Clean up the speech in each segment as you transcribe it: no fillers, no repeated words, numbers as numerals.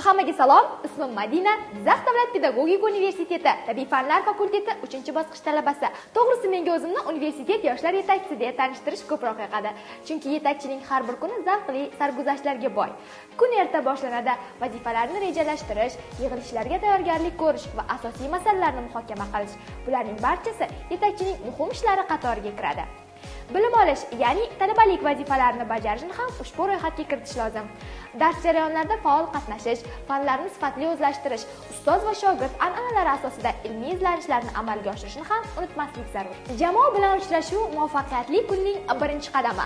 Hammaga salom, ismim Madina, Jizzax davlat pedagogik universiteti tabiiy fanlar fakulteti 3-bosqich talabasi. To'g'risi menga o'zimni universitet yoshlar yetakchisi deb tanishtirish ko'proq yoqadi. Chunki yetakchining har bir kuni zavqli sarguzashtlarga boy. Kun erta boshlanadi, vazifalarni rejalashtirish, yig'ilishlarga tayyorgarlik ko'rish va asosiy masalalarni muhokama qilish. Bularning barchasi yetakchining muhim ishlari qatoriga kiradi. Bilim olish, ya'ni talabalik vazifalarini bajarishni ham ushbu ro'yxatga kiritish lozim. Dars jarayonlarida faol qatnashish, fanlarni sifatli o'zlashtirish, ustoz va shogird an'analari asosida ilmiy izlanishlarni amalga oshirishni ham unutmaslik zarur. Jamoa bilan uchrashuv muvaffaqiyatli kunning birinchi qadami.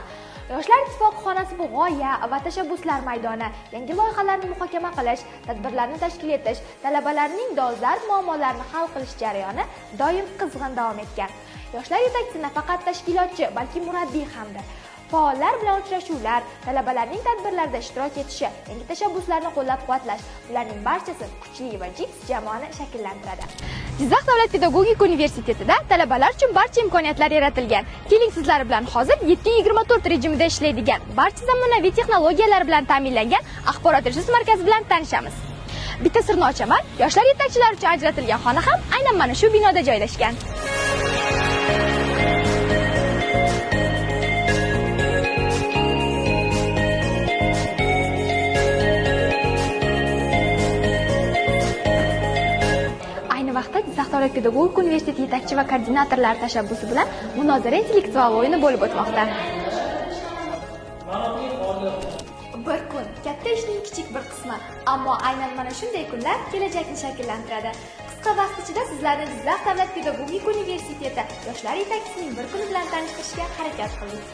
Yoshlar ittifoqi xonasi bu g'oya va tashabbuslar maydoni, yangi loyihalarni muhokama qilish, tadbirlarni tashkil etish, talabalarning dolzarb muammolarini hal qilish jarayoni doim qizg'in davom etgan. Yoshlar yetakchisi nafaqat tashkilotchi, balki murabbiy hamdir. Faollar bilan uchrashuvlar, talabalarning tadbirlarda ishtirok etishi, yangi tashabbuslarni qo'llab-quvvatlash, bularning barchasi kuchli va jips jamoani shakllantiradi. Jizzax davlat pedagogik universitetida talabalar uchun barcha imkoniyatlar yaratilgan. Keling sizlar bilan hozir 7/24 rejimida ishlaydigan, barcha zamonaviy texnologiyalar bilan ta'minlangan axborot resurs markazi bilan tanishamiz. Bitta sirni ochaman, yoshlar yetakchilari uchun ajratilgan xona ham aynan mana shu binoda joylashgan. Jizzax davlat pedagogik universiteti yetakchi va koordinatorlari tashabbusi bilan munozara intellektual o'yini bo'lib o'tmoqda. Bir kun katta ishning kichik bir qismi, ammo aynan mana shunday kunlar kelajakni shakllantiradi. Qisqa vaqt ichida sizlarni Jizzax davlat pedagogik universiteti yoshlar yetakchisining bir kuni bilan tanishtirishga harakat qildik.